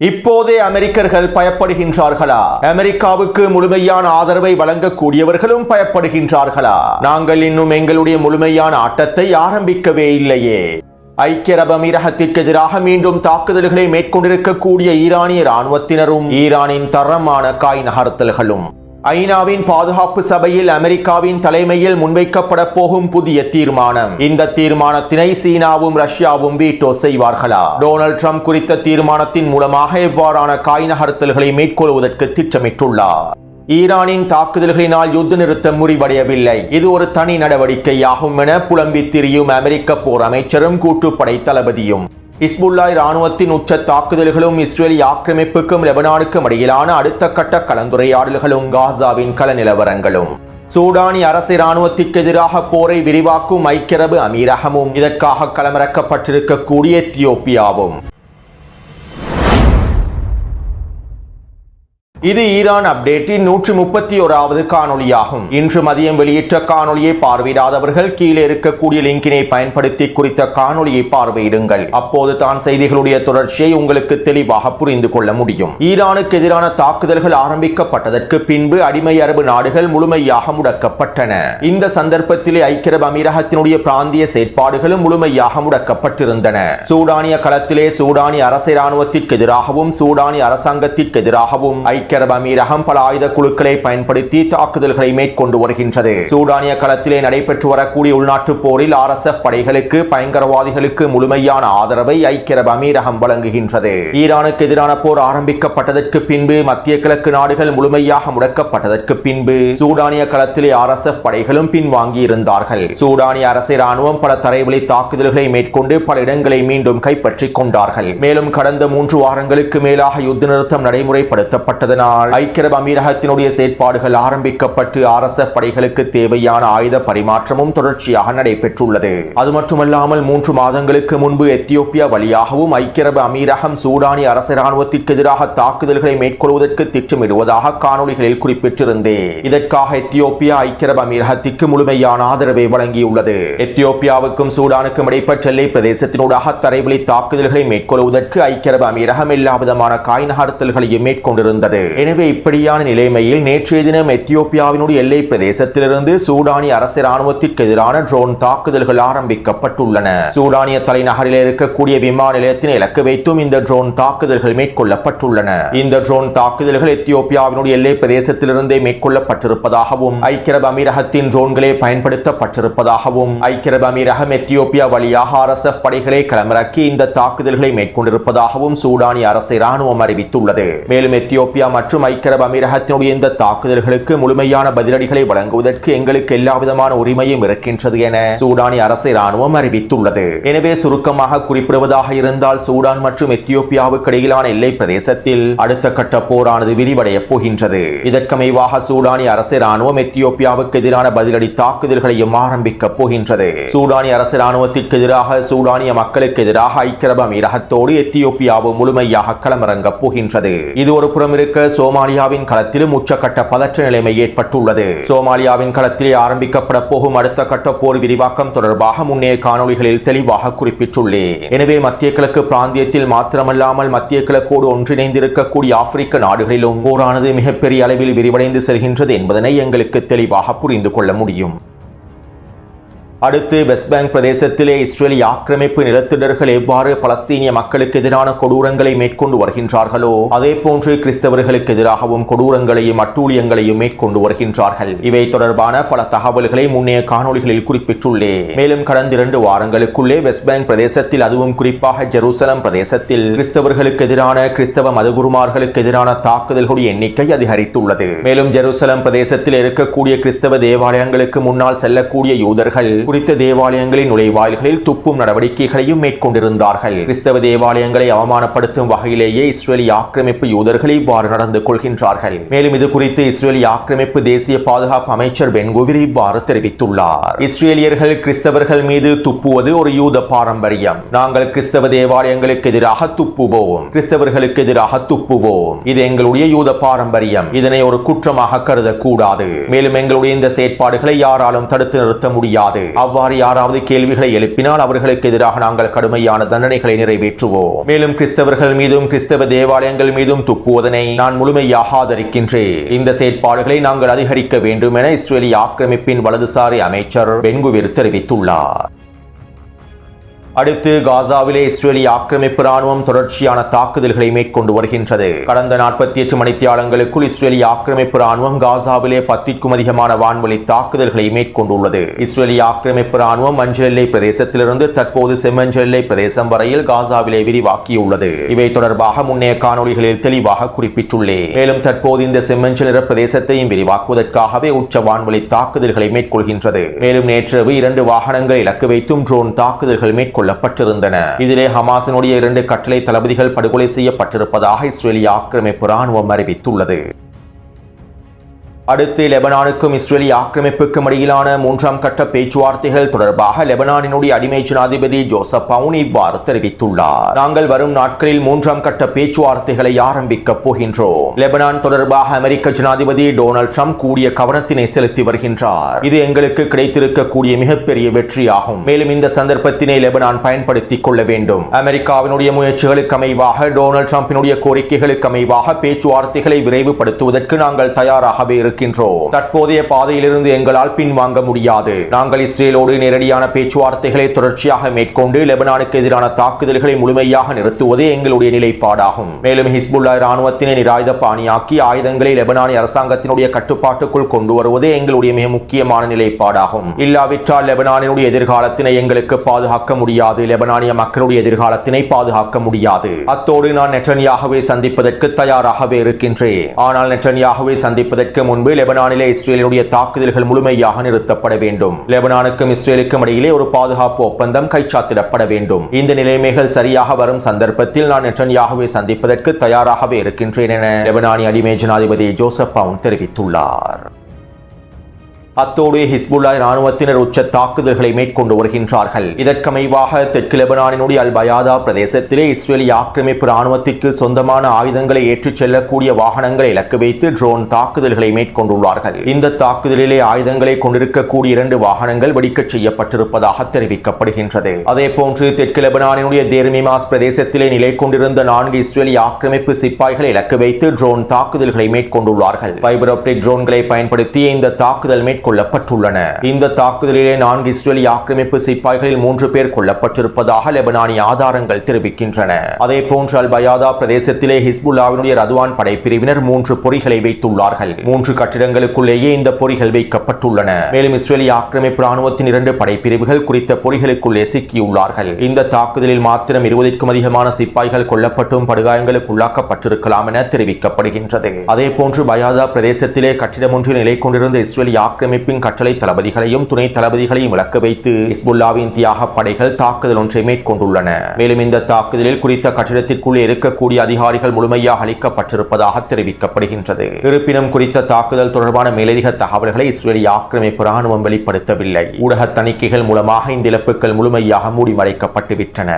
இப்போதே அமெரிக்கர்கள் பயப்படுகின்றார்களா? அமெரிக்காவுக்கு முழுமையான ஆதரவை வழங்கக்கூடியவர்களும் பயப்படுகின்றார்களா? நாங்கள் இன்னும் எங்களுடைய முழுமையான ஆட்டத்தை ஆரம்பிக்கவே இல்லையே. ஐக்கிய அரபு அமீரகத்திற்கு எதிராக மீண்டும் தாக்குதல்களை மேற்கொண்டிருக்கக்கூடிய ஈரானிய இராணுவத்தினரும் ஈரானின் தரமான காய் நகர்த்தல்களும் ஐநாவின் பாதுகாப்பு சபையில் அமெரிக்காவின் தலைமையில் முன்வைக்கப்பட போகும் புதிய தீர்மானம். இந்த தீர்மானத்தினை சீனாவும் ரஷ்யாவும் வீட்டோ செய்வார்களா? டொனால்ட் ட்ரம்ப் குறித்த தீர்மானத்தின் மூலமாக எவ்வாறான காய் நகர்த்தல்களை மேற்கொள்வதற்கு திட்டமிட்டுள்ளார்? ஈரானின் தாக்குதல்களினால் யுத்த நிறுத்தம் முறிவடையவில்லை, இது ஒரு தனி நடவடிக்கையாகும் என புலம்பி திரியும் அமெரிக்க போர் அமைச்சரும் கூட்டுப்படை தளபதியும் ஹிஸ்புல்லா இராணுவத்தின் உச்ச தாக்குதல்களும் இஸ்ரேலி ஆக்கிரமிப்புக்கும் லெபனானுக்கும் இடையிலான அடுத்த கட்ட கலந்துரையாடல்களும் காசாவின் கள நிலவரங்களும் சூடானிய அரசு இராணுவத்திற்கு எதிராக போரை விரிவாக்கும் ஐக்கிய அரபு அமீரகமும் இதற்காக களமிறக்கப்பட்டிருக்கக்கூடிய எத்தியோப்பியாவும். இது ஈரான் அப்டேட்டின் 131வது காணொலியாகும். இன்று மதியம் வெளியிட்ட காணொலியை பார்வையிடாதவர்கள் கீழே இருக்கக்கூடிய லிங்கினை பயன்படுத்தி குறித்த காணொலியை பார்வையிடுங்கள். அப்போது தான் செய்திகளுடைய தொடர்ச்சியை உங்களுக்கு தெளிவாக புரிந்து கொள்ள முடியும். ஈரானுக்கு எதிரான தாக்குதல்கள் ஆரம்பிக்கப்பட்டதற்கு பின்பு அடிமை அரபு நாடுகள் முழுமையாக முடக்கப்பட்டன. இந்த சந்தர்ப்பத்திலே ஐக்கிய அரபு அமீரகத்தினுடைய பிராந்திய செயற்பாடுகளும் முழுமையாக முடக்கப்பட்டிருந்தன. சூடானிய களத்திலே சூடானிய அரசு இராணுவத்திற்கு எதிராகவும் சூடானிய அரசாங்கத்திற்கு எதிராகவும் ஐக்கிய அரபு அமீரகம் பல ஆயுத குழுக்களை பயன்படுத்தி தாக்குதல்களை மேற்கொண்டு வருகின்றது. சூடானிய களத்திலே நடைபெற்று வரக்கூடிய உள்நாட்டு போரில் RSF படைகளுக்கு பயங்கரவாதிகளுக்கு முழுமையான ஆதரவை ஐக்கிய அரபு அமீரகம் வழங்குகின்றது. ஈரானுக்கு எதிரான போர் ஆரம்பிக்கப்பட்டதற்கு பின்பு மத்திய கிழக்கு நாடுகள் முழுமையாக முடக்கப்பட்டதற்கு பின்பு சூடானிய களத்திலே RSF படைகளும் பின்வாங்கி இருந்தார்கள். சூடானிய அரசு இராணுவம் பல தரைவழி தாக்குதல்களை மேற்கொண்டு பல இடங்களை மீண்டும் கைப்பற்றிக் கொண்டார்கள். மேலும் கடந்த 3 வாரங்களுக்கு மேலாக யுத்த நிறுத்தம் நடைமுறைப்படுத்தப்பட்டதனால் ஐக்கிய அரபு அமீரகத்தினுடைய செயற்பாடுகள் ஆரம்பிக்கப்பட்டு RSF படைகளுக்கு தேவையான ஆயுத பரிமாற்றமும் தொடர்ச்சியாக நடைபெற்றுள்ளது. அது மட்டுமல்லாமல் 3 மாதங்களுக்கு முன்பு எத்தியோப்பியா வழியாகவும் ஐக்கிய அரபு அமீரகம் சூடானிய அரசு இராணுவத்திற்கு எதிராக தாக்குதல்களை மேற்கொள்வதற்கு திட்டமிடுவதாக காணொலிகளில் குறிப்பிட்டிருந்தேன். இதற்காக எத்தியோப்பியா ஐக்கிய அரபு அமீரகத்திற்கு முழுமையான ஆதரவை வழங்கியுள்ளது. எத்தியோப்பியாவுக்கும் சூடானுக்கும் இடைப்பட்ட எல்லை பிரதேசத்தினூடாக தரைவழி தாக்குதல்களை மேற்கொள்வதற்கு ஐக்கிய அரபு அமீரகம் எல்லா விதமான காய் நகர்த்தல்களையும் மேற்கொண்டிருந்தது. எனவே இப்படியான நிலைமையில் நேற்றைய தினம் எத்தியோப்பியாவினுடைய எல்லை பிரதேசத்திலிருந்து சூடானிய அரசு இராணுவத்திற்கு எதிரான ட்ரோன் தாக்குதல்கள் ஆரம்பிக்கப்பட்டுள்ளன. சூடானிய தலைநகரில் இருக்கக்கூடிய விமான நிலையத்தினை இலக்கு வைத்தும் இந்த ட்ரோன் தாக்குதல்கள் மேற்கொள்ளப்பட்டுள்ளன. இந்த ட்ரோன் தாக்குதல்கள் எத்தியோப்பியாவினுடைய எல்லை பிரதேசத்திலிருந்தே மேற்கொள்ளப்பட்டிருப்பதாகவும் ஐக்கிய அரபு அமீரகத்தின் ட்ரோன்களே பயன்படுத்தப்பட்டிருப்பதாகவும் ஐக்கிய அரபு அமீரகம் எத்தியோப்பியா வழியாக RSF படைகளை களமிறக்கி இந்த தாக்குதல்களை மேற்கொண்டிருப்பதாகவும் சூடானிய அரசு இராணுவம் அறிவித்துள்ளது. மேலும் எத்தியோப்பியா மற்றும் ஐக்கிய அரபு அமீரகத்தினுடைய இந்த தாக்குதல்களுக்கு முழுமையான பதிலடிகளை வழங்குவதற்கு எங்களுக்கு எல்லா விதமான உரிமையும் இருக்கின்றது என சூடானிய அரசு இராணுவம் அறிவித்துள்ளது. எனவே சுருக்கமாக குறிப்பிடுவதாக இருந்தால் சூடான் மற்றும் எத்தியோப்பியாவுக்கு இடையிலான எல்லை பிரதேசத்தில் அடுத்த கட்ட போரானது விரிவடைய போகின்றது. இதற்கமைவாக சூடானிய அரசு இராணுவம் எத்தியோப்பியாவுக்கு எதிரான பதிலடி தாக்குதல்களையும் ஆரம்பிக்க போகின்றது. சூடானிய அரசு இராணுவத்திற்கு எதிராக சூடானிய மக்களுக்கு எதிராக ஐக்கிய அரபு அமீரகத்தோடு எத்தியோப்பியாவும் முழுமையாக களமிறங்க போகின்றது. இது ஒரு புறம் இருக்க சோமாலியாவின் களத்திலும் உச்சகட்ட பதற்ற நிலைமை ஏற்பட்டுள்ளது. சோமாலியாவின் களத்திலே ஆரம்பிக்கப்பட போகும் அடுத்த கட்ட போர் விரிவாக்கம் தொடர்பாக முன்னைய காணொலிகளில் தெளிவாக குறிப்பிட்டுள்ளேன். எனவே மத்திய கிழக்கு பிராந்தியத்தில் மாத்திரமல்லாமல் மத்திய கிழக்கோடு ஒன்றிணைந்திருக்கக்கூடிய ஆப்பிரிக்க நாடுகளிலும் போரானது மிகப்பெரிய அளவில் விரிவடைந்து செல்கின்றது என்பதனை எங்களுக்கு தெளிவாக புரிந்து கொள்ள முடியும். அடுத்து வெஸ்ட் பேங்க் பிரதேசத்திலே இஸ்ரேலி ஆக்கிரமிப்பு நிலத்திடர்கள் எவ்வாறு பலஸ்தீனிய மக்களுக்கு எதிரான கொடூரங்களை மேற்கொண்டு வருகின்றார்களோ அதே போன்று கிறிஸ்தவர்களுக்கு எதிராகவும் கொடூரங்களையும் அட்டூழியங்களையும் மேற்கொண்டு வருகின்றார்கள். இவை தொடர்பான பல தகவல்களை முன்னைய காணொலிகளில் குறிப்பிட்டுள்ளேன். மேலும் கடந்த 2 வாரங்களுக்குள்ளே வெஸ்ட் பேங்க் பிரதேசத்தில் அதுவும் குறிப்பாக ஜெருசலம் பிரதேசத்தில் கிறிஸ்தவர்களுக்கு எதிரான கிறிஸ்தவ மதகுருமார்களுக்கு எதிரான தாக்குதல்களுடைய எண்ணிக்கை அதிகரித்துள்ளது. மேலும் ஜெருசலம் பிரதேசத்தில் இருக்கக்கூடிய கிறிஸ்தவ தேவாலயங்களுக்கு முன்னால் செல்லக்கூடிய யூதர்கள் குறித்த தேவாலயங்களின் நுழைவாயில்களில் துப்பும் நடவடிக்கைகளையும் மேற்கொண்டிருந்தார்கள். கிறிஸ்தவ தேவாலயங்களை அவமானப்படுத்தும் வகையிலேயே இஸ்ரேலி ஆக்கிரமிப்பு யூதர்கள் இவ்வாறு நடந்து கொள்கின்றார்கள். மேலும் இது குறித்து இஸ்ரேலி ஆக்கிரமிப்பு தேசிய பாதுகாப்பு அமைச்சர் பென் குவிர் இவ்வாறு தெரிவித்துள்ளார். இஸ்ரேலியர்கள் கிறிஸ்தவர்கள் மீது துப்புவது ஒரு யூத பாரம்பரியம். நாங்கள் கிறிஸ்தவ தேவாலயங்களுக்கு எதிராக துப்புவோம், கிறிஸ்தவர்களுக்கு எதிராக துப்புவோம். இது எங்களுடைய யூத பாரம்பரியம். இதனை ஒரு குற்றமாக கருதக்கூடாது. மேலும் எங்களுடைய இந்த செயற்பாடுகளை யாராலும் தடுத்து நிறுத்த முடியாது. அவ்வாறு யாராவது கேள்விகளை எழுப்பினால் அவர்களுக்கு எதிராக நாங்கள் கடுமையான தண்டனைகளை நிறைவேற்றுவோம். மேலும் கிறிஸ்தவர்கள் மீதும் கிறிஸ்தவ தேவாலயங்கள் மீதும் துப்புவதனை நான் முழுமையாக ஆதரிக்கின்றேன். இந்த செயற்பாடுகளை நாங்கள் அதிகரிக்க வேண்டும் என இஸ்ரேலிய ஆக்கிரமிப்பின் வலதுசாரி அமைச்சர் பென்குவிர் தெரிவித்துள்ளார். அடுத்து காசாவிலே இஸ்ரேலிய ஆக்கிரமிப்பு ராணுவம் தொடர்ச்சியான தாக்குதல்களை மேற்கொண்டு வருகின்றது. கடந்த 48 மணித்தியாலங்களுக்குள் இஸ்ரேலிய ஆக்கிரமிப்பு ராணுவம் காசாவிலே 10க்கும் அதிகமான வான்வழி தாக்குதல்களை மேற்கொண்டுள்ளது. இஸ்ரேலிய ஆக்கிரமிப்பு ராணுவம் மஞ்சள் எல்லை பிரதேசத்திலிருந்து தற்போது செம்மஞ்சள் எல்லை பிரதேசம் வரையில் காசாவிலே விரிவாக்கியுள்ளது. இவை தொடர்பாக முன்னைய காணொளிகளில் தெளிவாக குறிப்பிட்டுள்ளேன். மேலும் தற்போது இந்த செம்மஞ்சள் நிற பிரதேசத்தையும் விரிவாக்குவதற்காகவே உச்ச வான்வழி தாக்குதல்களை மேற்கொள்கின்றது. மேலும் நேற்றிரவு 2 வாகனங்கள் இலக்கு வைத்தும் ட்ரோன் தாக்குதல்கள் மேற்கொள்ள கொல்லப்பட்டிருந்தன. இதிலே ஹமாஸினுடைய 2 கட்டளை தளபதிகள் படுகொலை செய்யப்பட்டிருப்பதாக இஸ்ரேலிய ஆக்கிரமிப்பு ராணுவம் அறிவித்துள்ளது. அடுத்து லெபனானுக்கும் இஸ்ரேலிய ஆக்கிரமிப்புக்கும் இடையிலான 3ஆம் கட்ட பேச்சுவார்த்தைகள் தொடர்பாக லெபனானினுடைய அடிமை ஜனாதிபதி ஜோசப் அவுன் இவ்வாறு தெரிவித்துள்ளார். நாங்கள் வரும் நாட்களில் 3ஆம் கட்ட பேச்சுவார்த்தைகளை ஆரம்பிக்கப் போகின்றோம். லெபனான் தொடர்பாக அமெரிக்க ஜனாதிபதி டொனால்ட் ட்ரம்ப் கூடிய கவனத்தினை செலுத்தி வருகின்றார். இது எங்களுக்கு கிடைத்திருக்கக்கூடிய மிகப்பெரிய வெற்றியாகும். மேலும் இந்த சந்தர்ப்பத்தினை லெபனான் பயன்படுத்திக் கொள்ள வேண்டும். அமெரிக்காவினுடைய முயற்சிகளுக்கு அமைவாக டொனால்ட் ட்ரம்பினுடைய கோரிக்கைகளுக்கு அமைவாக பேச்சுவார்த்தைகளை விரைவுபடுத்துவதற்கு நாங்கள் தயாராகவே இருக்கின்றோம். தற்போதைய பாதையிலிருந்து எங்களால் பின்வாங்க முடியாது. நாங்கள் இஸ்ரேலோடு நேரடியான பேச்சுவார்த்தைகளை தொடர்ச்சியாக மேற்கொண்டு லெபனானுக்கு எதிரான தாக்குதல்களை முழுமையாக நிறுத்துவதே எங்களுடைய நிலைப்பாடாகும். மேலும் ஹிஸ்புல்லா இராணுவத்தினை நிராயுத பாணியாக்கி ஆயுதங்களை லெபனானிய அரசாங்கத்தினுடைய கட்டுப்பாட்டுக்குள் கொண்டு வருவதே எங்களுடைய மிக முக்கியமான நிலைப்பாடாகும். இல்லாவிட்டால் லெபனானினுடைய எதிர்காலத்தினை எங்களுக்கு பாதுகாக்க முடியாது. லெபனானிய மக்களுடைய எதிர்காலத்தினை பாதுகாக்க முடியாது. அத்தோடு நான் நெட்டன்யாகுவை சந்திப்பதற்கு தயாராகவே இருக்கின்றேன். ஆனால் நெட்டன்யாகுவை சந்திப்பதற்கு முன்பு லெபனானிலே இஸ்ரேலினுடைய தாக்குதல்கள் முழுமையாக நிறுத்தப்பட வேண்டும். லெபனானுக்கும் இஸ்ரேலுக்கும் இடையிலே ஒரு பாதுகாப்பு ஒப்பந்தம் கைச்சாத்திடப்பட வேண்டும். இந்த நிலைமைகள் சரியாக வரும் சந்தர்ப்பத்தில் நான் நெட்டன்யாகுவை சந்திப்பதற்கு தயாராகவே இருக்கின்றேன் என லெபனானிய அடிமை ஜனாதிபதி ஜோசப் அவுன் தெரிவித்துள்ளார். அத்தோடு ஹிஸ்புல்லா இராணுவத்தினர் உச்ச தாக்குதல்களை மேற்கொண்டு வருகின்றார்கள். இதற்கமைவாக தெற்கு லெபனானினுடைய அல் பயாதா பிரதேசத்திலே இஸ்ரேலிய ஆக்கிரமிப்பு இராணுவத்திற்கு சொந்தமான ஆயுதங்களை ஏற்றிச் செல்லக்கூடிய வாகனங்களை இலக்கு வைத்து ட்ரோன் தாக்குதல்களை மேற்கொண்டுள்ளார்கள். இந்த தாக்குதலிலே ஆயுதங்களை கொண்டிருக்கக்கூடிய 2 வாகனங்கள் வெடிக்கச் செய்யப்பட்டிருப்பதாக தெரிவிக்கப்படுகின்றது. அதே போன்று தெற்கு லெபனானினுடைய தேர்மிமாஸ் பிரதேசத்திலே நிலை கொண்டிருந்த 4 இஸ்ரேலிய ஆக்கிரமிப்பு சிப்பாய்களை இலக்கு வைத்து ட்ரோன் தாக்குதல்களை மேற்கொண்டுள்ளார்கள். ஃபைபர் ஆப்டிக் ட்ரோன்களை பயன்படுத்தி இந்த தாக்குதல் கொல்லப்பட்டுள்ளன. இந்த தாக்குதலிலே 4 இஸ்ரேலிய ஆக்கிரமிப்பு சிப்பாய்களில் 3 பேர் கொல்லப்பட்டிருப்பதாக லெபனானிய ஆதாரங்கள் தெரிவிக்கின்றன. அதே போன்று அல் பயாதா பிரதேசத்திலே ஹிஸ்புல்லாவினுடைய ரதுவான் படைப்பிரிவினர் 3 பொறிகளை வைத்துள்ளார்கள். 3 கட்டிடங்களுக்குள்ளேயே இந்த பொறிகள் வைக்கப்பட்டுள்ளன. மேலும் இஸ்ரேலிய ஆக்கிரமிப்பு ராணுவத்தின் 2 படைப்பிரிவுகள் குறித்த பொறிகளுக்குள்ளே சிக்கியுள்ளார்கள். இந்த தாக்குதலில் மாத்திரம் 20க்கும் அதிகமான சிப்பாய்கள் கொல்லப்பட்டும் படுகாயங்களுக்கு உள்ளாக்கப்பட்டிருக்கலாம் என தெரிவிக்கப்படுகின்றது. அதே போன்று பயாதா பிரதேசத்திலே கட்டிடம் ஒன்றில் நிலை கொண்டிருந்த இஸ்ரேலிய ஆக்கிரமிப்பின் கட்டளை தளபதிகளையும் துணை தளபதிகளையும் இலக்கு வைத்து ஹிஸ்புல்லாவின் தியாக படைகள் தாக்குதல் ஒன்றை மேற்கொண்டுள்ளன. மேலும் இந்த தாக்குதலில் குறித்த கட்டிடத்திற்குள்ளே இருக்கக்கூடிய அதிகாரிகள் முழுமையாக அளிக்கப்பட்டிருப்பதாக தெரிவிக்கப்படுகின்றது. இருப்பினும் குறித்த தாக்குதல் தொடர்பான மேலதிக தகவல்களை இஸ்ரேலிய ஆக்கிரமிப்பு ராணுவம் வெளிப்படுத்தவில்லை. ஊடக தணிக்கைகள் மூலமாக இந்த இழப்புகள் முழுமையாக மூடிமறைக்கப்பட்டுவிட்டன.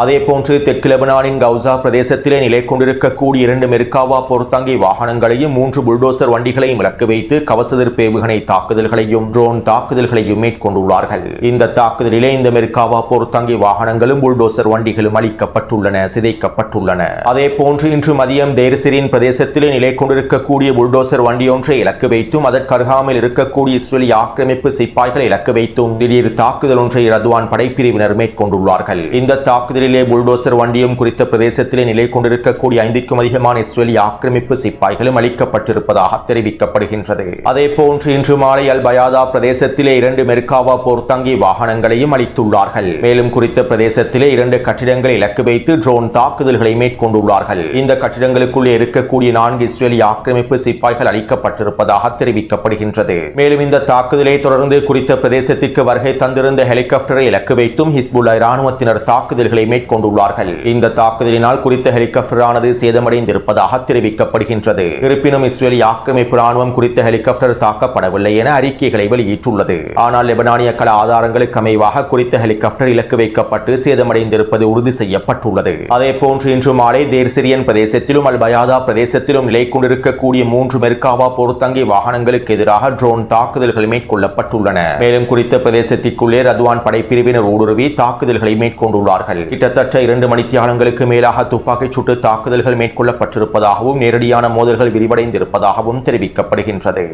அதே போன்று தெற்கு லெபனானின் கவுசா பிரதேசத்திலே நிலை கொண்டிருக்கக்கூடிய 2 மெர்காவா பொருத்தாங்கி வாகனங்களையும் 3 புல்டோசர் வண்டிகளையும் இலக்கு வைத்து கவசதிர்ப்பு ஏவுகணை தாக்குதல்களையும் ட்ரோன் தாக்குதல்களையும் மேற்கொண்டுள்ளார்கள். இந்த தாக்குதலிலே இந்த மெர்காவா பொருத்தாங்கி வாகனங்களும் புல்டோசர் வண்டிகளும் அளிக்கப்பட்டுள்ளன, சிதைக்கப்பட்டுள்ளன. அதே போன்று இன்று மதியம் தேர்சிரின் பிரதேசத்திலே நிலை கொண்டிருக்கக்கூடிய புல்டோசர் வண்டியொன்றை இலக்கு வைத்தும் அதற்கு அருகாமையில் இருக்கக்கூடிய இஸ்ரேலிய ஆக்கிரமிப்பு சிப்பாய்களை இலக்கு வைத்தும் திடீர் தாக்குதல் ஒன்றை ரதுவான் படைப்பிரிவினர் மேற்கொண்டுள்ளார்கள். இந்த தாக்குதலில் புல்டோசர் வண்டியும் குறித்த பிரதேசத்திலே நிலை கொண்டிருக்கக்கூடிய 5க்கும் அதிகமான இஸ்ரேலிய ஆக்கிரமிப்பு சிப்பாய்களும் அளிக்கப்பட்டிருப்பதாக தெரிவிக்கப்படுகின்றது. அதே போன்று இன்று மாலை அல் பயாதா பிரதேசத்திலே 2 மெர்காவா போர்த்தாங்கி வாகனங்களையும் அளித்துள்ளார்கள். மேலும் குறித்த பிரதேசத்திலே 2 கட்டிடங்களை இலக்கு வைத்து ட்ரோன் தாக்குதல்களை மேற்கொண்டுள்ளார்கள். இந்த கட்டிடங்களுக்குள்ளே இருக்கக்கூடிய 4 இஸ்ரேலிய ஆக்கிரமிப்பு சிப்பாய்கள் அளிக்கப்பட்டிருப்பதாக தெரிவிக்கப்படுகின்றது. மேலும் இந்த தாக்குதலை தொடர்ந்து குறித்த பிரதேசத்திற்கு வருகை தந்திருந்த ஹெலிகாப்டரை இலக்கு வைத்தும் ஹிஸ்புல்லா இராணுவத்தினர் தாக்குதல்களை மேற்கொண்டுள்ளார்கள். இந்த தாக்குதலினால் குறித்த ஹெலிகாப்டரானது சேதமடைந்திருப்பதாக தெரிவிக்கப்படுகின்றது. இருப்பினும் இஸ்ரேலி ஆக்கிரமிப்பு ராணுவம் குறித்த ஹெலிகாப்டர் தாக்கப்படவில்லை என அறிக்கைகளை வெளியிட்டுள்ளது. ஆனால் லெபனானிய கள ஆதாரங்களுக்கு அமைவாக குறித்த ஹெலிகாப்டர் இலக்கு வைக்கப்பட்டு சேதமடைந்திருப்பது உறுதி செய்யப்பட்டுள்ளது. அதேபோன்று இன்று மாலை தேர் சிரியன் பிரதேசத்திலும் அல் பயாதா பிரதேசத்திலும் நிலை கொண்டிருக்கக்கூடிய 3 மெர்காவா பொருத்தங்கி வாகனங்களுக்கு எதிராக ட்ரோன் தாக்குதல்கள் மேற்கொள்ளப்பட்டுள்ளன. மேலும் குறித்த பிரதேசத்திற்குள்ளே ரத்வான் படைப்பிரிவினர் ஊடுருவி தாக்குதல்களை மேற்கொண்டுள்ளார்கள். கிட்டத்தட்ட 2 மணித்தியாலங்களுக்கு மேலாக துப்பாக்கிச் சூட்டு தாக்குதல்கள் மேற்கொள்ளப்பட்டிருப்பதாகவும் நேரடியான மோதல்கள் விரிவடைந்திருப்பதாகவும் தெரிவிக்கப்படுகின்றது.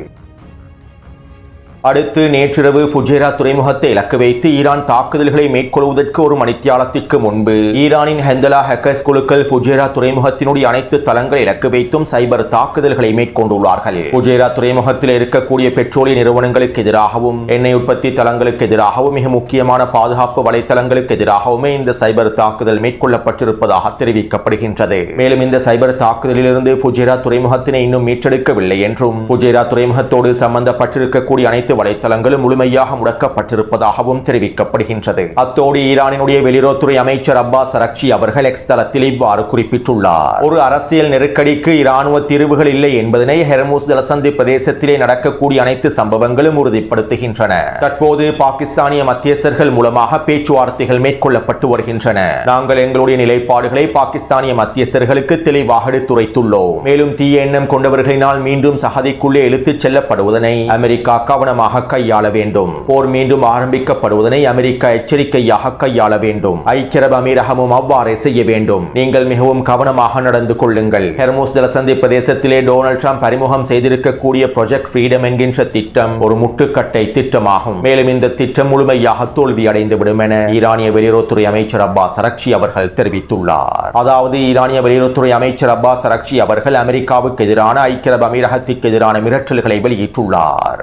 அடுத்து நேற்றிரவு ஃபுஜேரா துறைமுகத்தை இலக்கு வைத்து ஈரான் தாக்குதல்களை மேற்கொள்வதற்கு 1 மணித்தியாலத்திற்கு முன்பு ஈரானின் ஹெந்தலா ஹேக்கர்ஸ் குழுக்கள் ஃபுஜேரா துறைமுகத்தினுடைய அனைத்து தளங்களை இலக்கு வைத்தும் சைபர் தாக்குதல்களை மேற்கொண்டுள்ளார்கள். ஃபுஜேரா துறைமுகத்தில் இருக்கக்கூடிய பெட்ரோலிய நிறுவனங்களுக்கு எதிராகவும் எண்ணெய் உற்பத்தி தளங்களுக்கு எதிராகவும் மிக முக்கியமான பாதுகாப்பு வலைத்தளங்களுக்கு எதிராகவுமே இந்த சைபர் தாக்குதல் மேற்கொள்ளப்பட்டிருப்பதாக தெரிவிக்கப்படுகின்றது. மேலும் இந்த சைபர் தாக்குதலிலிருந்து ஃபுஜேரா துறைமுகத்தினை இன்னும் மீட்டெடுக்கவில்லை என்றும் ஃபுஜேரா துறைமுகத்தோடு சம்பந்தப்பட்டிருக்கக்கூடிய அனைத்து வலைத்தளங்களும் முழுமையாக முடக்கப்பட்டிருப்பதாகவும் தெரிவிக்கப்படுகின்றது. அத்தோடு ஈரானினுடைய வெளியுறவுத்துறை அமைச்சர் அப்பாஸ் அரக்சி அவர்கள் எக்ஸ் தளத்தில் இவ்வாறு குறிப்பிட்டுள்ளார். ஒரு அரசியல் நெருக்கடிக்கு இராணுவ தீர்வுகள் இல்லை என்பதனை ஹெர்முஸ் ஜலசந்தி பிரதேசத்திலே நடக்கக்கூடிய அனைத்து சம்பவங்களும் உறுதிப்படுத்துகின்றன. தற்போது பாகிஸ்தானிய மத்தியஸ்தர்கள் மூலமாக பேச்சுவார்த்தைகள் மேற்கொள்ளப்பட்டு வருகின்றன. நாங்கள் எங்களுடைய நிலைப்பாடுகளை பாகிஸ்தானிய மத்தியஸ்தர்களுக்கு தெளிவாக எடுத்துரைத்துள்ளோம். மேலும் தீய எண்ணம் கொண்டவர்களினால் மீண்டும் சகதிக்குள்ளே இழுத்துச் செல்லப்படுவதனை அமெரிக்கா கவனமாக கையாள வேண்டும். போர் மீண்டும் ஆரம்பிக்கப்படுவதனை அமெரிக்கா எச்சரிக்கையாக கையாள வேண்டும். ஐக்கிய அரபு அமீரகமும் அவ்வாறே செய்ய வேண்டும். நீங்கள் மிகவும் கவனமாக நடந்து கொள்ளுங்கள். ஹெர்முஸ் ஜலசந்தி பிரதேசத்திலே டொனால்ட் ட்ரம்ப் அறிமுகம் செய்திருக்கக்கூடிய ப்ராஜெக்ட் ஃப்ரீடம் என்கின்ற திட்டம் ஒரு முட்டுக்கட்டை திட்டமாகும். மேலும் இந்த திட்டம் முழுமையாக தோல்வி அடைந்துவிடும் என ஈரானிய வெளியுறவுத்துறை அமைச்சர் அப்பாஸ் அரக்சி அவர்கள் தெரிவித்துள்ளார். அதாவது ஈரானிய வெளியுறவுத்துறை அமைச்சர் அப்பாஸ் அரக்சி அவர்கள் அமெரிக்காவுக்கு எதிரான ஐக்கிய அரபு அமீரகத்திற்கு எதிரான மிரட்டல்களை வெளியிட்டுள்ளார்.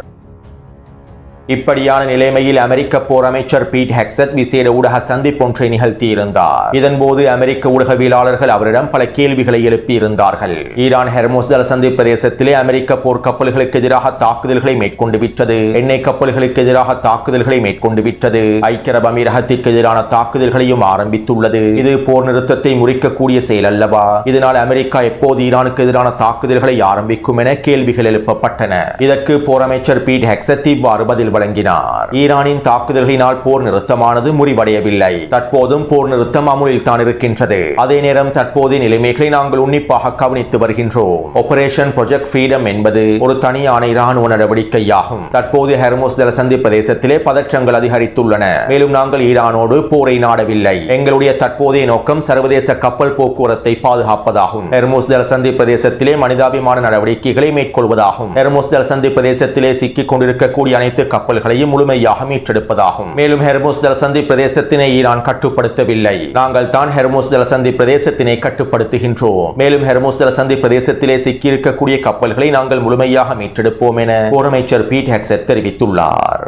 இப்படியான நிலைமையில் அமெரிக்க போர் அமைச்சர் பீட் ஹெக்ஸட் விசேட ஊடக சந்திப்பொன்றை நிகழ்த்தியிருந்தார். இதன்போது அமெரிக்க ஊடகவியலாளர்கள் அவரிடம் பல கேள்விகளை எழுப்பியிருந்தார்கள். ஈரான் ஹெர்முஸ் ஜலசந்தி பிரதேசத்திலே அமெரிக்க போர் கப்பல்களுக்கு எதிராக தாக்குதல்களை மேற்கொண்டு விட்டது. எண்ணெய் கப்பல்களுக்கு எதிராக தாக்குதல்களை மேற்கொண்டு விட்டது. ஐக்கிய அரபு அமீரகத்திற்கு எதிரான தாக்குதல்களையும் ஆரம்பித்துள்ளது. இது போர் நிறுத்தத்தை முறிக்கக்கூடிய செயல் அல்லவா? இதனால் அமெரிக்கா எப்போது ஈரானுக்கு எதிரான தாக்குதல்களை ஆரம்பிக்கும் என கேள்விகள் எழுப்பப்பட்டன. இதற்கு போர் அமைச்சர் பீட் ஹெக்ஸட் இவ்வாறு பதில் வழங்கினார். ஈரானின் தாக்குதல்களினால் போர் நிறுத்தமானது முறிவடையவில்லை. தற்போதும் போர் நிறுத்தம் அமுலில் தான் இருக்கின்றது. அதே நேரம் தற்போதைய நிலைமைகளை நாங்கள் உன்னிப்பாக கவனித்து வருகின்றோம். ஆபரேஷன் ப்ராஜெக்ட் ஃப்ரீடம் என்பது ஒரு தனியான இராணுவ நடவடிக்கையாகும். தற்போது ஹெர்முஸ் ஜலசந்தி பிரதேசத்திலே பதற்றங்கள் அதிகரித்துள்ளன. மேலும் நாங்கள் ஈரானோடு போரை நாடவில்லை. எங்களுடைய தற்போதைய நோக்கம் சர்வதேச கப்பல் போக்குவரத்தை பாதுகாப்பதாகும். ஹெர்முஸ் ஜலசந்தி பிரதேசத்திலே மனிதாபிமான நடவடிக்கைகளை மேற்கொள்வதாகும். ஹெர்முஸ் ஜலசந்தி பிரதேசத்திலே சிக்கிக் கொண்டிருக்கக்கூடிய அனைத்து கப்பல்களையும் முழுமையாக மீட்டெடுப்பதாகும். மேலும் ஹெர்முஸ் ஜலசந்தி பிரதேசத்தினை ஈரான் கட்டுப்படுத்தவில்லை. நாங்கள் தான் ஹெர்முஸ் ஜலசந்தி பிரதேசத்தினை கட்டுப்படுத்துகின்றோம். மேலும் ஹெர்முஸ் ஜலசந்தி பிரதேசத்திலே சிக்கியிருக்கக்கூடிய கப்பல்களை நாங்கள் முழுமையாக மீட்டெடுப்போம் என போர் அமைச்சர் பீட் ஹெக்ஸட் தெரிவித்துள்ளார்.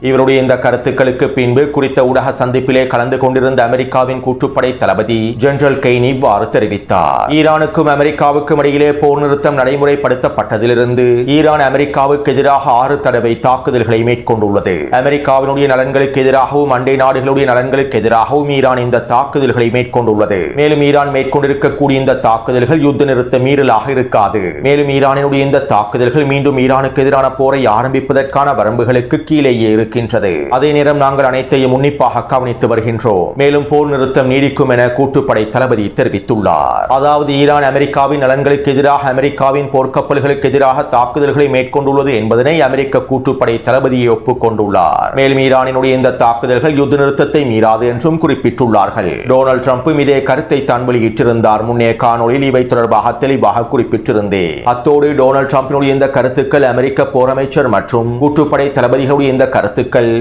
இவருடைய இந்த கருத்துக்களுக்கு பின்பு குறித்த ஊடக சந்திப்பிலே கலந்து கொண்டிருந்த அமெரிக்காவின் கூட்டுப்படை தளபதி ஜெனரல் கெய்ன் இவ்வாறு தெரிவித்தார். ஈரானுக்கும் அமெரிக்காவுக்கும் இடையிலே போர் நிறுத்தம் நடைமுறைப்படுத்தப்பட்டதிலிருந்து ஈரான் அமெரிக்காவுக்கு எதிராக 6 தடவை தாக்குதல்களை மேற்கொண்டுள்ளது. அமெரிக்காவினுடைய நலன்களுக்கு எதிராகவும் அண்டை நாடுகளுடைய நலன்களுக்கு எதிராகவும் ஈரான் இந்த தாக்குதல்களை மேற்கொண்டுள்ளது. மேலும் ஈரான் மேற்கொண்டிருக்கக்கூடிய இந்த தாக்குதல்கள் யுத்த நிறுத்த மீறலாக இருக்காது. மேலும் ஈரானினுடைய இந்த தாக்குதல்கள் மீண்டும் ஈரானுக்கு எதிரான போரை ஆரம்பிப்பதற்கான வரம்புகளுக்கு கீழேயே இருக்கு. அதே நேரம் நாங்கள் அனைத்தையும் உன்னிப்பாக கவனித்து வருகின்றோம். மேலும் போர் நிறுத்தம் நீடிக்கும் என கூட்டுப்படை தளபதி தெரிவித்துள்ளார். அதாவது ஈரான் அமெரிக்காவின் நலன்களுக்கு எதிராக அமெரிக்காவின் போர்க்கப்பல்களுக்கு எதிராக தாக்குதல்களை மேற்கொண்டுள்ளது என்பதனை அமெரிக்க கூட்டுப்படை தளபதியை ஒப்புக்கொண்டுள்ளார். மேலும் ஈரானினுடைய இந்த தாக்குதல்கள் யுத்த நிறுத்தத்தை மீறாது என்றும் குறிப்பிட்டுள்ளார்கள். டொனால்ட் ட்ரம்பும் இதே கருத்தை தான் வெளியிட்டிருந்தார். முன்னே காணொலியில் இவை தொடர்பாக தெளிவாக குறிப்பிட்டிருந்தேன். அத்தோடு டொனால்ட் ட்ரம்பினுடைய இந்த கருத்துக்கள் அமெரிக்க போர் அமைச்சர் மற்றும் கூட்டுப்படை தளபதிகளுடைய இந்த கருத்து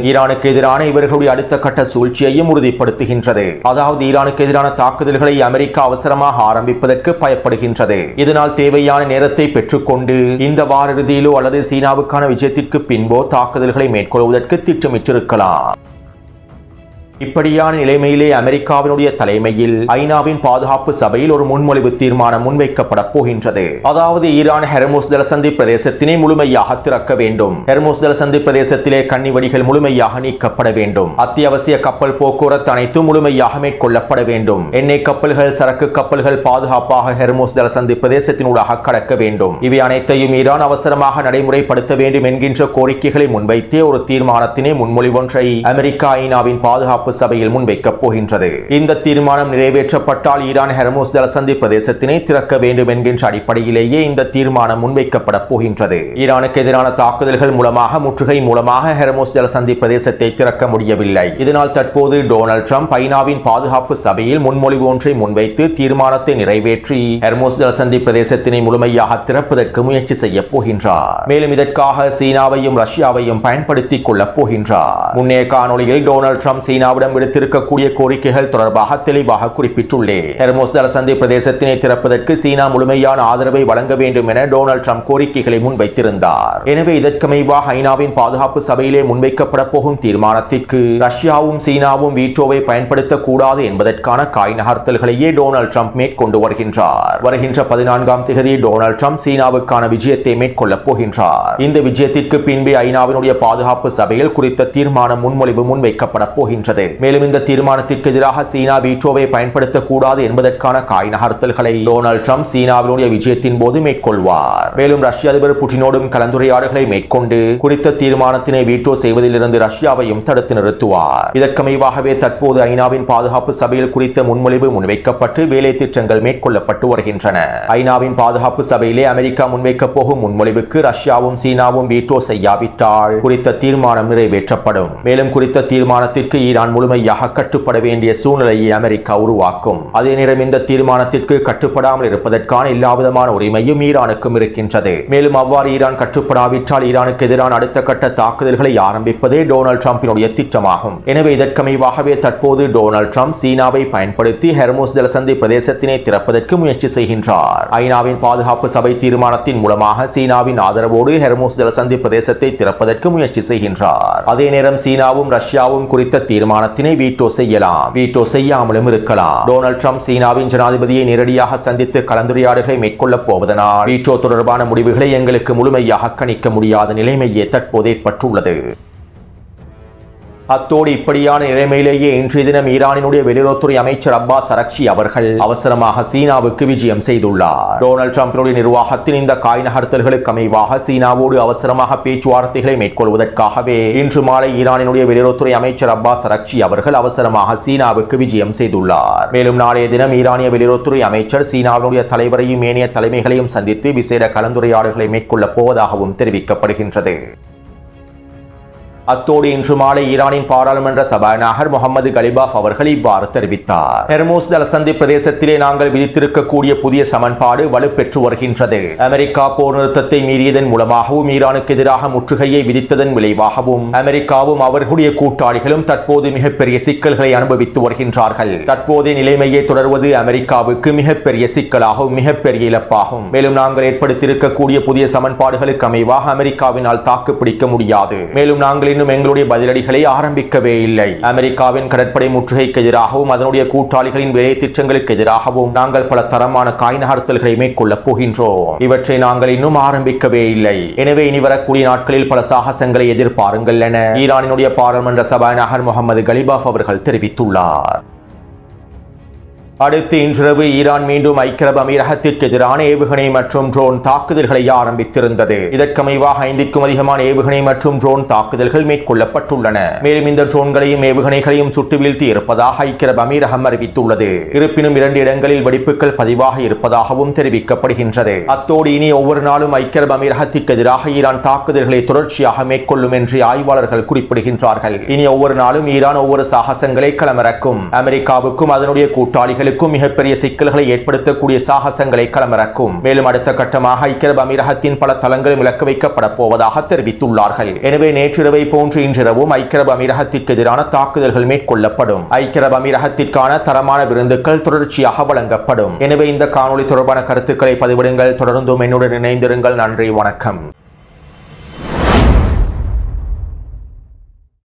ஈரானுக்கு எதிரான இவர்களுடைய அடுத்த கட்ட சூழ்ச்சியையும் உறுதிப்படுத்துகின்றது. அதாவது ஈரானுக்கு எதிரான தாக்குதல்களை அமெரிக்கா அவசரமாக ஆரம்பிப்பதற்கு பயப்படுகின்றது. இதனால் தேவையான நேரத்தை பெற்றுக்கொண்டு இந்த வார இறுதியிலோ அல்லது சீனாவுக்கான விஜயத்திற்கு பின்போ தாக்குதல்களை மேற்கொள்வதற்கு திட்டமிட்டிருக்கலாம். இப்படியான நிலைமையிலே அமெரிக்காவினுடைய தலைமையில் ஐநாவின் பாதுகாப்பு சபையில் ஒரு முன்மொழிவு தீர்மானம் முன்வைக்கப்பட போகின்றது. அதாவது ஈரான் ஹெர்முஸ் ஜலசந்தி பிரதேசத்தினை முழுமையாக திறக்க வேண்டும். ஹெர்முஸ் ஜலசந்தி பிரதேசத்திலே கன்னிவெடிகள் முழுமையாக நீக்கப்பட வேண்டும். அத்தியாவசிய கப்பல் போக்குவரத்து அனைத்தும் முழுமையாக மேற்கொள்ளப்பட வேண்டும். எண்ணெய் கப்பல்கள், சரக்கு கப்பல்கள் பாதுகாப்பாக ஹெர்முஸ் ஜலசந்தி பிரதேசத்தினூடாக கடக்க வேண்டும். இவை அனைத்தையும் ஈரான் அவசரமாக நடைமுறைப்படுத்த வேண்டும் என்கின்ற கோரிக்கைகளை முன்வைத்தே ஒரு தீர்மானத்தினை முன்மொழிவொன்றை அமெரிக்கா ஐநாவின் பாதுகாப்பு சபையில் முன்வைக்கப் போகின்றது. இந்த தீர்மானம் நிறைவேற்றப்பட்டால் ஈரான் ஹெர்முஸ் ஜலசந்தி பிரதேசத்தினை திறக்க வேண்டும் என்கின்ற அடிப்படையிலேயே இந்த தீர்மானம் முன்வைக்கப்பட போகின்றது. ஈரானுக்கு எதிரான தாக்குதல்கள் மூலமாக, முற்றுகை மூலமாக ஹெர்முஸ் ஜலசந்தி பிரதேசத்தை திறக்க முடியவில்லை. இதனால் தற்போது டொனால்ட் ட்ரம்ப் ஐநாவின் பாதுகாப்பு சபையில் முன்மொழிவு ஒன்றை முன்வைத்து தீர்மானத்தை நிறைவேற்றி ஹெர்முஸ் ஜலசந்தி பிரதேசத்தினை முழுமையாக திறப்பதற்கு முயற்சி செய்ய போகின்றார். மேலும் இதற்காக சீனாவையும் ரஷ்யாவையும் பயன்படுத்திக் கொள்ளப் போகின்றார். முன்னைய காணொளியில் டொனால்ட் ட்ரம்ப் சீனாவிடம் விடுத்திருக்கக்கூடிய கோரிக்கைகள் தொடர்பாக தெளிவாக குறிப்பிட்டுள்ளேன். ஹெர்முஸ் ஜலசந்தி பிரதேசத்தினை திறப்பதற்கு சீனா முழுமையான ஆதரவை வழங்க வேண்டும் என டொனால்ட் ட்ரம்ப் கோரிக்கைகளை முன்வைத்திருந்தார். எனவே இதற்கமைவாக ஐநாவின் பாதுகாப்பு சபையிலே முன்வைக்கப்பட போகும் தீர்மானத்திற்கு ரஷ்யாவும் சீனாவும் வீட்டோவை பயன்படுத்தக்கூடாது என்பதற்கான காய் நகர்த்தல்களையே டொனால்ட் ட்ரம்ப் மேற்கொண்டு வருகின்றார். வருகின்ற 14ஆம் தேதி டொனால்ட் ட்ரம்ப் சீனாவுக்கான விஜயத்தை மேற்கொள்ளப் போகின்றார். இந்த விஜயத்திற்கு பின்பே ஐநாவினுடைய பாதுகாப்பு சபையில் குறித்த தீர்மானம் முன்மொழிவு முன்வைக்கப்பட போகின்றது. மேலும் இந்த தீர்மானத்திற்கு எதிராக சீனா வீட்டோவை பயன்படுத்தக்கூடாது என்பதற்கான காய் நகர்த்தல்களை டொனால்ட் ட்ரம்ப் சீனாவினுடைய விஜயத்தின் போது மேற்கொள்வார். மேலும் ரஷ்ய அதிபர் புட்டினோடும் கலந்துரையாடல்களை மேற்கொண்டு குறித்த தீர்மானத்தினை வீட்டோ செய்வதிலிருந்து ரஷ்யாவையும் தடுத்து நிறுத்துவார். இதற்கமைவாகவே தற்போது ஐநாவின் பாதுகாப்பு சபையில் குறித்த முன்மொழிவு முன்வைக்கப்பட்டு வேலை திட்டங்கள் மேற்கொள்ளப்பட்டு வருகின்றன. ஐநாவின் பாதுகாப்பு சபையிலே அமெரிக்கா முன்வைக்கப் போகும் முன்மொழிவுக்கு ரஷ்யாவும் சீனாவும் வீட்டோ செய்யாவிட்டால் குறித்த தீர்மானம் நிறைவேற்றப்படும். மேலும் குறித்த தீர்மானத்திற்கு ஈரான் முழுமையாக கட்டுப்பட வேண்டிய சூழ்நிலையை அமெரிக்கா உருவாக்கும். அதே நேரம் இந்த தீர்மானத்திற்கு கட்டுப்படாமல் இருப்பதற்கான எல்லாவிதமான உரிமையும் ஈரானுக்கும் இருக்கின்றது. மேலும் அவ்வாறு ஈரான் கட்டுப்படாவிட்டால் ஈரானுக்கு எதிரான அடுத்த கட்ட தாக்குதல்களை ஆரம்பிப்பதே டொனால்ட் ட்ரம்பினுடைய திட்டமாகும். எனவே இதற்கமைவாகவே தற்போது டொனால்ட் ட்ரம்ப் சீனாவை பயன்படுத்தி ஹெர்முஸ் ஜலசந்தி பிரதேசத்தினை திறப்பதற்கு முயற்சி செய்கின்றார். ஐநாவின் பாதுகாப்பு சபை தீர்மானத்தின் மூலமாக சீனாவின் ஆதரவோடு ஹெர்முஸ் ஜலசந்தி பிரதேசத்தை திறப்பதற்கு முயற்சி செய்கின்றார். அதே நேரம் சீனாவும் ரஷ்யாவும் குறித்த தீர்மானத்தினை வீட்டோ செய்யலாம், வீட்டோ செய்யாமலும் இருக்கலாம். டொனால்ட் ட்ரம்ப் சீனாவின் ஜனாதிபதியை நேரடியாக சந்தித்து கலந்துரையாடல்களை மேற்கொள்ளப் போவதனால் வீட்டோ தொடர்பான முடிவுகளை எங்களுக்கு முழுமையாக கணிக்க முடியாத நிலைமையே தற்போது ஏற்பட்டுள்ளது. அத்தோடு இப்படியான நிலைமையிலேயே இன்றைய தினம் ஈரானினுடைய வெளியுறவுத்துறை அமைச்சர் அப்பாஸ் அரக்சி அவர்கள் அவசரமாக சீனாவுக்கு விஜயம் செய்துள்ளார். டொனால்ட் ட்ரம்பினுடைய நிர்வாகத்தின் இந்த காய் நகர்த்தல்களுக்கு அமைவாக சீனாவோடு அவசரமாக பேச்சுவார்த்தைகளை மேற்கொள்வதற்காகவே இன்று மாலை ஈரானினுடைய வெளியுறவுத்துறை அமைச்சர் அப்பாஸ் அரக்சி அவர்கள் அவசரமாக சீனாவுக்கு விஜயம் செய்துள்ளார். மேலும் நாளைய தினம் ஈரானிய வெளியுறவுத்துறை அமைச்சர் சீனாவினுடைய தலைவரையும் ஏனைய தலைமைகளையும் சந்தித்து விசேட கலந்துரையாடல்களை மேற்கொள்ளப் போவதாகவும் தெரிவிக்கப்படுகின்றது. அத்தோடு இன்று மாலை ஈரானின் பாராளுமன்ற சபாநாயகர் முகமது கலிபாஃப் அவர்கள் இவ்வாறு தெரிவித்தார். ஹெர்முஸ் ஜலசந்தி பிரதேசத்திலே நாங்கள் விதித்திருக்கக்கூடிய புதிய சமன்பாடு வலுப்பெற்று வருகின்றது. அமெரிக்கா போர் நிறுத்தத்தை மீறியதன் மூலமாகவும் ஈரானுக்கு எதிராக முற்றுகையை விதித்ததன் விளைவாகவும் அமெரிக்காவும் அவர்களுடைய கூட்டாளிகளும் தற்போது மிகப்பெரிய சிக்கல்களை அனுபவித்து வருகின்றார்கள். தற்போதைய நிலைமையை தொடர்வது அமெரிக்காவுக்கு மிகப்பெரிய சிக்கலாகவும் மிகப்பெரிய இழப்பாகும். மேலும் நாங்கள் ஏற்படுத்தியிருக்கக்கூடிய புதிய சமன்பாடுகளுக்கு அமைவாக அமெரிக்காவினால் தாக்குப்பிடிக்க முடியாது. மேலும் நாங்கள் இன்னும் எங்களுடைய பதிலடிகளை ஆரம்பிக்கவே இல்லை. அமெரிக்காவின் கடற்படை முற்றுகைக்கு எதிராகவும் அதனுடைய கூட்டாளிகளின் வேலை திட்டங்களுக்கு எதிராகவும் நாங்கள் பல தரமான காய் நகர்த்தல்களை மேற்கொள்ளப் போகின்றோம். இவற்றை நாங்கள் இன்னும் ஆரம்பிக்கவே இல்லை. எனவே இனி வரக்கூடிய நாட்களில் பல சாகசங்களை எதிர்பாருங்கள் என ஈரானினுடைய பாராளுமன்ற சபாநாயகர் முகமது கலிபாஃப் அவர்கள் தெரிவித்துள்ளார். அடுத்து இன்றிரவு ஈரான் மீண்டும் ஐக்கிய அரபு அமீரகத்திற்கு எதிரான ஏவுகணை மற்றும் ட்ரோன் தாக்குதல்களை ஆரம்பித்திருந்தது. இதற்கமைவாக 5க்கும் அதிகமான ஏவுகணை மற்றும் ட்ரோன் தாக்குதல்கள் மேற்கொள்ளப்பட்டுள்ளன. மேலும் இந்த ட்ரோன்களையும் ஏவுகணைகளையும் சுட்டு வீழ்த்தி இருப்பதாக ஐக்கிய அரபு அமீரகம் அறிவித்துள்ளது. இருப்பினும் 2 இடங்களில் வெடிப்புகள் பதிவாக இருப்பதாகவும் தெரிவிக்கப்படுகின்றது. அத்தோடு இனி ஒவ்வொரு நாளும் ஐக்கிய அரபு அமீரகத்திற்கு எதிராக ஈரான் தாக்குதல்களை தொடர்ச்சியாக மேற்கொள்ளும் என்று ஆய்வாளர்கள் குறிப்பிடுகின்றார்கள். இனி ஒவ்வொரு நாளும் ஈரான் ஒவ்வொரு சாகசங்களை களமிறக்கும். அமெரிக்காவுக்கும் அதனுடைய கூட்டாளிகளுக்கும் மிகப்பெரிய சிக்கல்களை ஏற்படுத்தக்கூடிய சாகசங்களை களமிறக்கும். மேலும் அடுத்த கட்டமாக ஐக்கிய அரபு அமீரகத்தின் பல தளங்களும் இலக்கு வைக்கப்பட போவதாக தெரிவித்துள்ளார்கள். எனவே நேற்றிரவை போன்று இன்றிரவும் ஐக்கிய அரபு அமீரகத்திற்கு எதிரான தாக்குதல்கள் மேற்கொள்ளப்படும். ஐக்கிய அரபு அமீரகத்திற்கான தரமான விருந்துகள் தொடர்ச்சியாக வழங்கப்படும். எனவே இந்த காணொளி தொடர்பான கருத்துக்களை பதிவிடுங்கள். தொடர்ந்தும் என்னுடன் இணைந்திருங்கள். நன்றி, வணக்கம்.